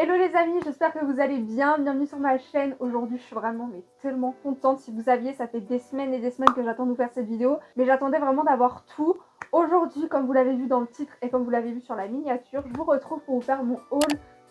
Hello les amis, j'espère que vous allez bien, bienvenue sur ma chaîne. Aujourd'hui je suis vraiment tellement contente. Si vous saviez, ça fait des semaines et des semaines que j'attends de vous faire cette vidéo, mais j'attendais vraiment d'avoir tout. Aujourd'hui, comme vous l'avez vu dans le titre et comme vous l'avez vu sur la miniature, je vous retrouve pour vous faire mon haul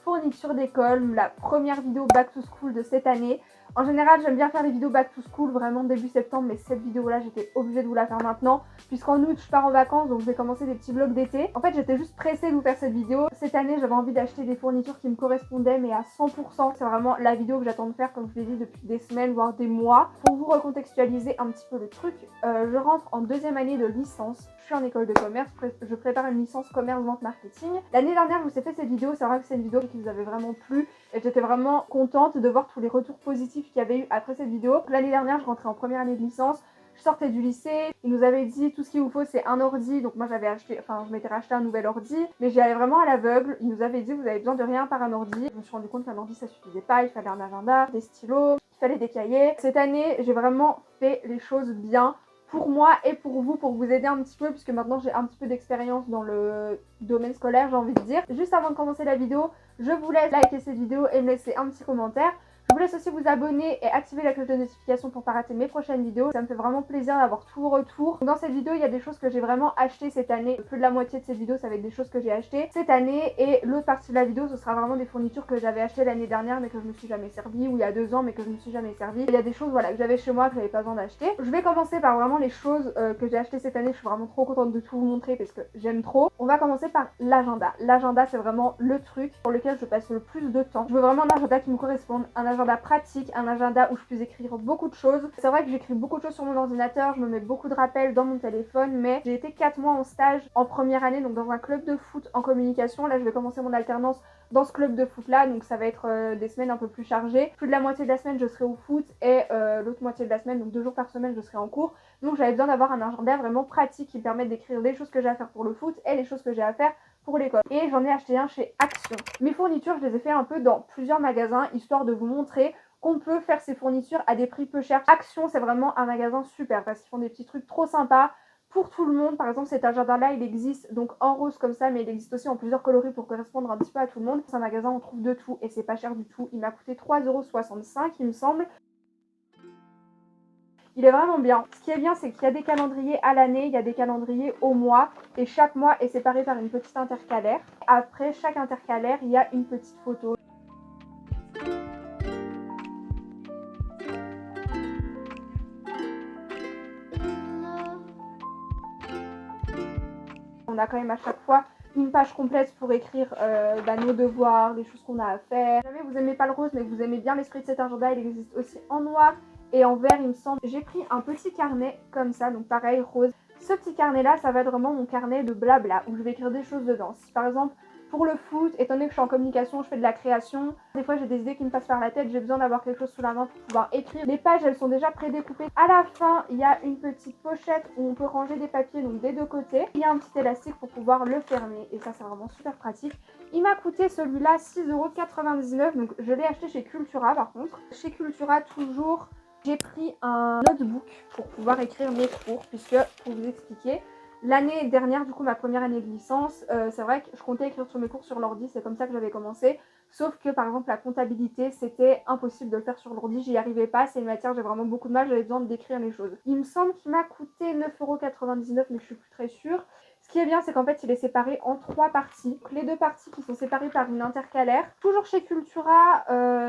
fourniture d'école, la première vidéo back to school de cette année. En général, j'aime bien faire les vidéos back to school vraiment début septembre, mais cette vidéo-là, j'étais obligée de vous la faire maintenant, puisqu'en août, je pars en vacances, donc je vais commencer des petits vlogs d'été. En fait, j'étais juste pressée de vous faire cette vidéo. Cette année, j'avais envie d'acheter des fournitures qui me correspondaient, mais à 100%. C'est vraiment la vidéo que j'attends de faire, comme je l'ai dit, depuis des semaines, voire des mois. Pour vous recontextualiser un petit peu le truc, je rentre en deuxième année de licence. Je suis en école de commerce, je prépare une licence commerce vente marketing. L'année dernière, je vous ai fait cette vidéo, c'est vrai que c'est une vidéo qui vous avait vraiment plu et j'étais vraiment contente de voir tous les retours positifs qu'il y avait eu après cette vidéo. L'année dernière, je rentrais en première année de licence, je sortais du lycée, ils nous avaient dit tout ce qu'il vous faut c'est un ordi, donc moi j'avais acheté, je m'étais racheté un nouvel ordi, mais j'y allais vraiment à l'aveugle. Ils nous avaient dit vous avez besoin de rien par un ordi. Je me suis rendu compte qu'un ordi ça suffisait pas, il fallait un agenda, des stylos, il fallait des cahiers. Cette année, j'ai vraiment fait les choses bien pour moi et pour vous aider un petit peu, puisque maintenant j'ai un petit peu d'expérience dans le domaine scolaire, j'ai envie de dire. Juste avant de commencer la vidéo, je vous laisse liker cette vidéo et me laisser un petit commentaire. Je vous laisse aussi vous abonner et activer la cloche de notification pour ne pas rater mes prochaines vidéos. Ça me fait vraiment plaisir d'avoir tout vos retours. Dans cette vidéo, il y a des choses que j'ai vraiment achetées cette année. Plus de la moitié de cette vidéo, ça va être des choses que j'ai achetées cette année. Et l'autre partie de la vidéo, ce sera vraiment des fournitures que j'avais achetées l'année dernière mais que je me suis jamais servi, ou il y a 2 ans mais que je me suis jamais servi. Il y a des choses voilà, que j'avais chez moi que j'avais pas besoin d'acheter. Je vais commencer par vraiment les choses que j'ai achetées cette année. Je suis vraiment trop contente de tout vous montrer parce que j'aime trop. On va commencer par l'agenda. L'agenda, c'est vraiment le truc pour lequel je passe le plus de temps. Je veux vraiment un agenda qui me corresponde, un agenda pratique, un agenda où je puisse écrire beaucoup de choses. C'est vrai que j'écris beaucoup de choses sur mon ordinateur, je me mets beaucoup de rappels dans mon téléphone, mais j'ai été 4 mois en stage en première année, donc dans un club de foot en communication. Là, je vais commencer mon alternance dans ce club de foot là, donc ça va être des semaines un peu plus chargées. Plus de la moitié de la semaine je serai au foot et l'autre moitié de la semaine, donc 2 jours par semaine, je serai en cours. Donc j'avais besoin d'avoir un agenda vraiment pratique qui me permette d'écrire les choses que j'ai à faire pour le foot et les choses que j'ai à faire pour l'école. Et j'en ai acheté un chez Action. Mes fournitures, je les ai fait un peu dans plusieurs magasins, histoire de vous montrer qu'on peut faire ces fournitures à des prix peu chers. Action, c'est vraiment un magasin super parce qu'ils font des petits trucs trop sympas pour tout le monde. Par exemple, cet agenda-là, il existe donc en rose comme ça, mais il existe aussi en plusieurs coloris pour correspondre un petit peu à tout le monde. C'est un magasin, on trouve de tout et c'est pas cher du tout. Il m'a coûté 3,65 € il me semble. Il est vraiment bien. Ce qui est bien, c'est qu'il y a des calendriers à l'année, il y a des calendriers au mois, et chaque mois est séparé par une petite intercalaire. Après chaque intercalaire, il y a une petite photo. On a quand même à chaque fois une page complète pour écrire nos devoirs, les choses qu'on a à faire. Si jamais vous aimez pas le rose mais que vous aimez bien l'esprit de cet agenda, il existe aussi en noir et en vert il me semble. J'ai pris un petit carnet comme ça, donc pareil rose. Ce petit carnet là, ça va être vraiment mon carnet de blabla où je vais écrire des choses dedans. Si par exemple pour le foot, étant donné que je suis en communication, je fais de la création, des fois j'ai des idées qui me passent par la tête, j'ai besoin d'avoir quelque chose sous la main pour pouvoir écrire. Les pages elles sont déjà prédécoupées. À la fin il y a une petite pochette où on peut ranger des papiers donc des deux côtés. Il y a un petit élastique pour pouvoir le fermer et ça c'est vraiment super pratique. Il m'a coûté celui-là 6,99 €, donc je l'ai acheté chez Cultura par contre. Chez Cultura toujours j'ai pris un notebook pour pouvoir écrire mes cours puisque pour vous expliquer, l'année dernière, du coup ma première année de licence, c'est vrai que je comptais écrire sur mes cours sur l'ordi, c'est comme ça que j'avais commencé. Sauf que par exemple la comptabilité, c'était impossible de le faire sur l'ordi, j'y arrivais pas, c'est une matière, j'ai vraiment beaucoup de mal, j'avais besoin d'écrire les choses. Il me semble qu'il m'a coûté 9,99 € mais je suis plus très sûre. Ce qui est bien, c'est qu'en fait il est séparé en 3 parties. Donc, les 2 parties qui sont séparées par une intercalaire. Toujours chez Cultura,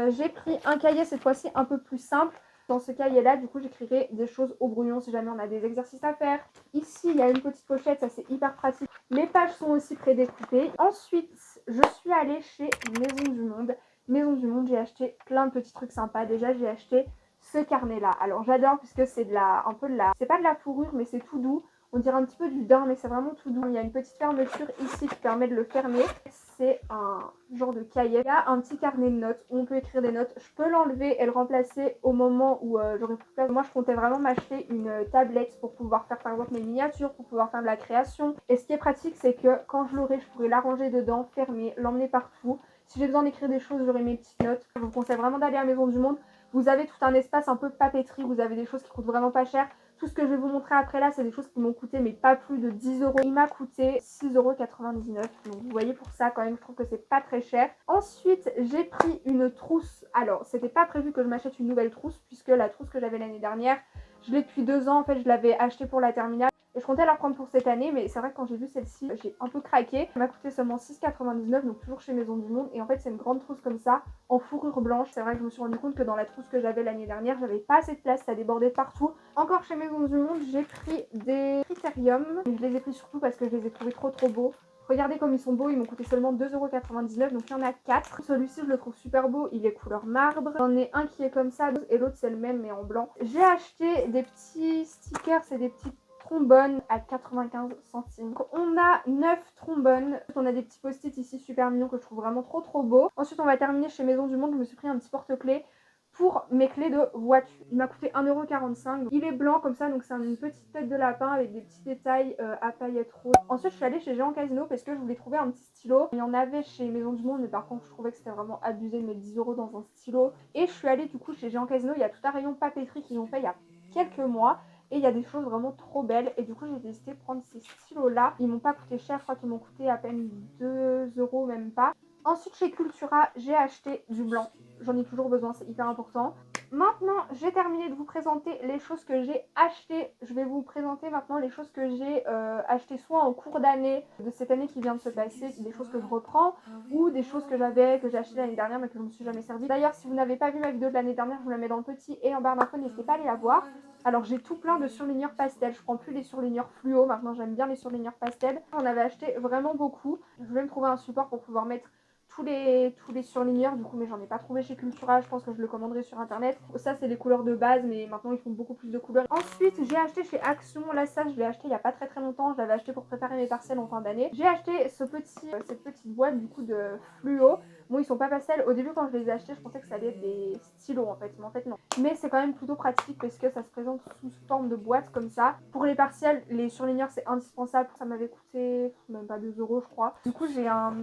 j'ai pris un cahier cette fois-ci un peu plus simple. Dans ce cahier-là, du coup, j'écrirai des choses au brouillon si jamais on a des exercices à faire. Ici, il y a une petite pochette, ça c'est hyper pratique. Les pages sont aussi prédécoupées. Ensuite, je suis allée chez Maison du Monde. Maison du Monde, j'ai acheté plein de petits trucs sympas. Déjà, j'ai acheté ce carnet-là. Alors, j'adore puisque c'est c'est pas de la fourrure, mais c'est tout doux. On dirait un petit peu du daim, mais c'est vraiment tout doux. Il y a une petite fermeture ici qui permet de le fermer. C'est un genre de cahier. Il y a un petit carnet de notes où on peut écrire des notes. Je peux l'enlever et le remplacer au moment où j'aurai plus de place. Moi, je comptais vraiment m'acheter une tablette pour pouvoir faire par exemple mes miniatures, pour pouvoir faire de la création. Et ce qui est pratique, c'est que quand je l'aurai, je pourrai l'arranger dedans, fermer, l'emmener partout. Si j'ai besoin d'écrire des choses, j'aurai mes petites notes. Je vous conseille vraiment d'aller à Maison du Monde. Vous avez tout un espace un peu papeterie, vous avez des choses qui coûtent vraiment pas cher. Tout ce que je vais vous montrer après là, c'est des choses qui m'ont coûté mais pas plus de 10 euros. Il m'a coûté 6,99 €. Donc vous voyez, pour ça quand même, je trouve que c'est pas très cher. Ensuite, j'ai pris une trousse. Alors, c'était pas prévu que je m'achète une nouvelle trousse puisque la trousse que j'avais l'année dernière, je l'ai depuis 2 ans. En fait, je l'avais achetée pour la terminale. Et je comptais la reprendre pour cette année, mais c'est vrai que quand j'ai vu celle-ci, j'ai un peu craqué. Elle m'a coûté seulement 6,99 €, donc toujours chez Maison du Monde. Et en fait, c'est une grande trousse comme ça, en fourrure blanche. C'est vrai que je me suis rendu compte que dans la trousse que j'avais l'année dernière, j'avais pas assez de place, ça débordait partout. Encore chez Maison du Monde, j'ai pris des critériums. Je les ai pris surtout parce que je les ai trouvés trop beaux. Regardez comme ils sont beaux, ils m'ont coûté seulement 2,99 €, donc il y en a 4. Celui-ci, je le trouve super beau, il est couleur marbre. J'en ai un qui est comme ça et l'autre c'est le même mais en blanc. J'ai acheté des petits stickers, c'est des petits trombones à 95 centimes. Donc on a 9 trombones. On a des petits post-it ici super mignons que je trouve vraiment trop beaux. Ensuite, on va terminer chez Maison du Monde. Je me suis pris un petit porte-clés pour mes clés de voiture. Il m'a coûté 1,45 €. Il est blanc comme ça, donc c'est une petite tête de lapin avec des petits détails à paillettes roses. Ensuite, je suis allée chez Géant Casino parce que je voulais trouver un petit stylo. Il y en avait chez Maison du Monde, mais par contre, je trouvais que c'était vraiment abusé de mettre 10 € dans un stylo. Et je suis allée du coup chez Géant Casino. Il y a tout un rayon papeterie qu'ils ont fait il y a quelques mois. Et il y a des choses vraiment trop belles. Et du coup, j'ai décidé de prendre ces stylos-là. Ils m'ont pas coûté cher, je crois qu'ils m'ont coûté à peine 2 €, même pas. Ensuite, chez Cultura, j'ai acheté du blanc. J'en ai toujours besoin, c'est hyper important. Maintenant, j'ai terminé de vous présenter les choses que j'ai achetées. Je vais vous présenter maintenant les choses que j'ai achetées soit en cours d'année, de cette année qui vient de se passer, des choses que je reprends, ou des choses que j'ai achetées l'année dernière mais que je ne me suis jamais servi. D'ailleurs, si vous n'avez pas vu ma vidéo de l'année dernière, je vous la mets dans le petit et en barre d'infos, n'hésitez pas à aller la voir. Alors j'ai tout plein de surligneurs pastel, je prends plus les surligneurs fluo, maintenant j'aime bien les surligneurs pastel. J'en avais acheté vraiment beaucoup. Je voulais me trouver un support pour pouvoir mettre tous les surligneurs du coup, mais j'en ai pas trouvé chez Cultura. Je pense que je le commanderai sur internet. Ça c'est les couleurs de base, mais maintenant ils font beaucoup plus de couleurs. Ensuite, j'ai acheté chez Action, là ça je l'ai acheté il y a pas très longtemps. Je l'avais acheté pour préparer mes partiels en fin d'année. J'ai acheté cette petite boîte du coup de fluo. Bon, ils sont pas pastels. Au début, quand je les ai achetés, je pensais que ça allait être des stylos en fait. Mais en fait, non. Mais c'est quand même plutôt pratique parce que ça se présente sous forme de boîte comme ça. Pour les partiels, les surligneurs, c'est indispensable. Ça m'avait coûté même pas 2 € je crois. Du coup, j'ai un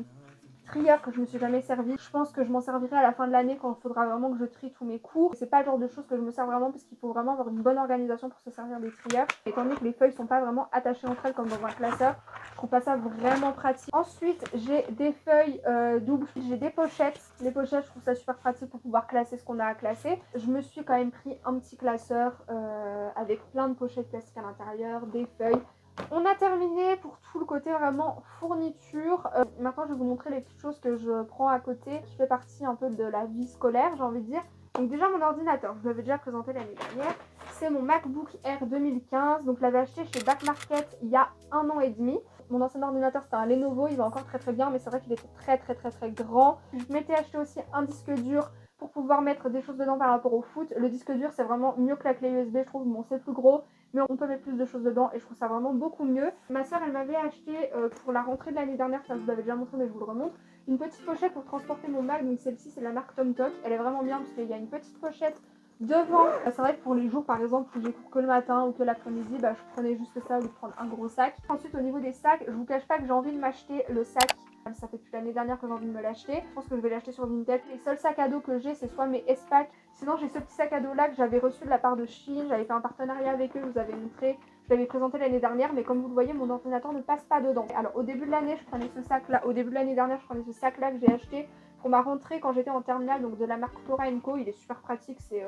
trieur que je me suis jamais servi. Je pense que je m'en servirai à la fin de l'année quand il faudra vraiment que je trie tous mes cours. C'est pas le genre de choses que je me sers vraiment parce qu'il faut vraiment avoir une bonne organisation pour se servir des trieurs. Étant donné que les feuilles sont pas vraiment attachées entre elles comme dans un classeur, je trouve pas ça vraiment pratique. Ensuite, j'ai des feuilles doubles, j'ai des pochettes. Les pochettes, je trouve ça super pratique pour pouvoir classer ce qu'on a à classer. Je me suis quand même pris un petit classeur avec plein de pochettes plastiques à l'intérieur, des feuilles. On a terminé pour tout le côté vraiment fourniture. Maintenant, je vais vous montrer les petites choses que je prends à côté, qui fait partie un peu de la vie scolaire, j'ai envie de dire. Donc déjà, mon ordinateur, je vous l'avais déjà présenté l'année dernière. C'est mon MacBook Air 2015. Donc, je l'avais acheté chez Back Market il y a 1 an et demi. Mon ancien ordinateur, c'était un Lenovo. Il va encore très bien, mais c'est vrai qu'il était très grand. Je m'étais acheté aussi un disque dur pour pouvoir mettre des choses dedans par rapport au foot. Le disque dur, c'est vraiment mieux que la clé USB, je trouve. Bon, c'est plus gros, mais on peut mettre plus de choses dedans et je trouve ça vraiment beaucoup mieux. Ma soeur, elle m'avait acheté pour la rentrée de l'année dernière, ça je vous l'avais déjà montré mais je vous le remontre, une petite pochette pour transporter mon Mac. Donc celle-ci, c'est la marque TomTok. Elle est vraiment bien parce qu'il y a une petite pochette devant. C'est vrai que pour les jours par exemple où j'ai cours que le matin ou que l'après-midi, je prenais juste ça au lieu de prendre un gros sac. Ensuite, au niveau des sacs, je vous cache pas que j'ai envie de m'acheter le sac. Ça fait depuis l'année dernière que j'ai envie de me l'acheter. Je pense que je vais l'acheter sur Vinted. Les seuls sacs à dos que j'ai, c'est soit mes S-Pack. Sinon, j'ai ce petit sac à dos là que j'avais reçu de la part de Shein. J'avais fait un partenariat avec eux, je vous avais montré. Je l'avais présenté l'année dernière, mais comme vous le voyez, mon ordinateur ne passe pas dedans. Alors, au début de l'année, je prenais ce sac là. Au début de l'année dernière, je prenais ce sac là que j'ai acheté pour ma rentrée quand j'étais en terminale, donc de la marque Flora Co. Il est super pratique. C'est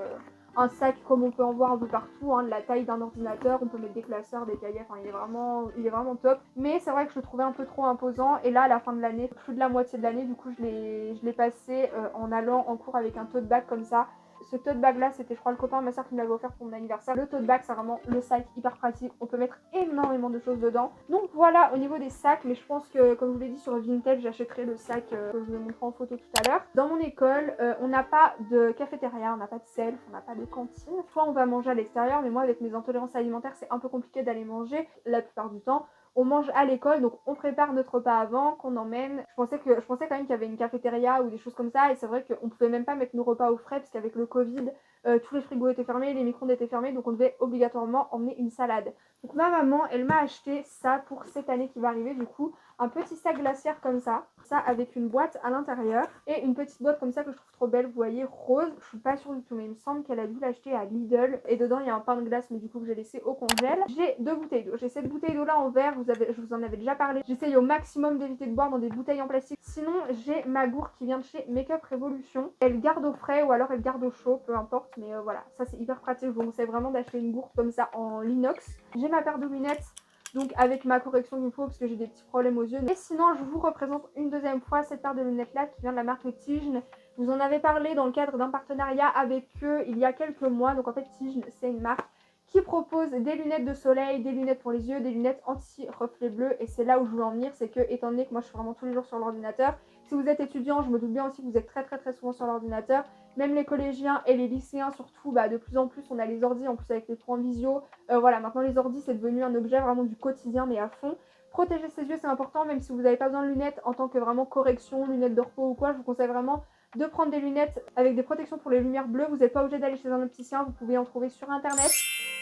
un sac comme on peut en voir un peu partout, de la taille d'un ordinateur. On peut mettre des classeurs, des cahiers. Enfin, il est vraiment top. Mais c'est vrai que je le trouvais un peu trop imposant. Et là, à la fin de l'année, plus de la moitié de l'année, du coup, je l'ai passé en allant en cours avec un tote bag comme ça. Ce tote bag là, c'était je crois le copain de ma soeur qui me l'avait offert pour mon anniversaire. Le tote bag, c'est vraiment le sac hyper pratique. On peut mettre énormément de choses dedans. Donc voilà au niveau des sacs. Mais je pense que comme je vous l'ai dit sur Vinted, j'achèterai le sac que je vous ai montré en photo tout à l'heure. Dans mon école, on n'a pas de cafétéria, on n'a pas de self, on n'a pas de cantine. Soit on va manger à l'extérieur, mais moi avec mes intolérances alimentaires, c'est un peu compliqué d'aller manger la plupart du temps. On mange à l'école, donc on prépare notre repas avant, qu'on emmène. Je pensais quand même qu'il y avait une cafétéria ou des choses comme ça, et c'est vrai qu'on pouvait même pas mettre nos repas au frais, parce qu'avec le Covid, tous les frigos étaient fermés, les micro-ondes étaient fermés, donc on devait obligatoirement emmener une salade. Donc ma maman, elle m'a acheté ça pour cette année qui va arriver, du coup, un petit sac glaciaire comme ça avec une boîte à l'intérieur et une petite boîte comme ça que je trouve trop belle, vous voyez, rose. Je suis pas sûre du tout, mais il me semble qu'elle a dû l'acheter à Lidl et dedans il y a un pain de glace, mais du coup que j'ai laissé au congèle. J'ai 2 bouteilles d'eau. J'ai cette bouteille d'eau là en verre, je vous en avais déjà parlé. J'essaye au maximum d'éviter de boire dans des bouteilles en plastique. Sinon, j'ai ma gourde qui vient de chez Make-up Revolution. Elle garde au frais ou alors elle garde au chaud, peu importe, mais voilà, ça c'est hyper pratique. Je vous conseille vraiment d'acheter une gourde comme ça en inox. J'ai ma paire de lunettes, donc avec ma correction qu'il me faut parce que j'ai des petits problèmes aux yeux. Et sinon, je vous représente une deuxième fois cette paire de lunettes là qui vient de la marque Tignes. Je vous en avais parlé dans le cadre d'un partenariat avec eux il y a quelques mois. Donc en fait, Tignes, c'est une marque qui propose des lunettes de soleil, des lunettes pour les yeux, des lunettes anti-reflet bleu. Et c'est là où je veux en venir, c'est que étant donné que moi je suis vraiment tous les jours sur l'ordinateur, si vous êtes étudiant, je me doute bien aussi que vous êtes très souvent sur l'ordinateur. Même les collégiens et les lycéens surtout, de plus en plus on a les ordis, en plus avec les cours en visio. Voilà, maintenant les ordis c'est devenu un objet vraiment du quotidien mais à fond. Protéger ses yeux c'est important, même si vous n'avez pas besoin de lunettes en tant que vraiment correction, lunettes de repos ou quoi, je vous conseille vraiment de prendre des lunettes avec des protections pour les lumières bleues. Vous n'êtes pas obligé d'aller chez un opticien, vous pouvez en trouver sur internet.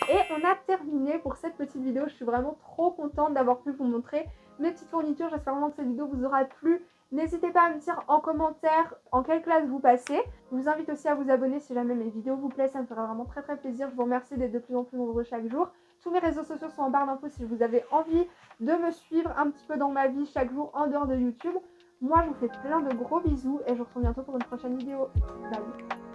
Et on a terminé pour cette petite vidéo. Je suis vraiment trop contente d'avoir pu vous montrer mes petites fournitures. J'espère vraiment que cette vidéo vous aura plu. N'hésitez pas à me dire en commentaire en quelle classe vous passez. Je vous invite aussi à vous abonner si jamais mes vidéos vous plaisent. Ça me fera vraiment très plaisir. Je vous remercie d'être de plus en plus nombreux chaque jour. Tous mes réseaux sociaux sont en barre d'infos si vous avez envie de me suivre un petit peu dans ma vie chaque jour en dehors de YouTube. Moi, je vous fais plein de gros bisous et je vous retrouve bientôt pour une prochaine vidéo. Bye!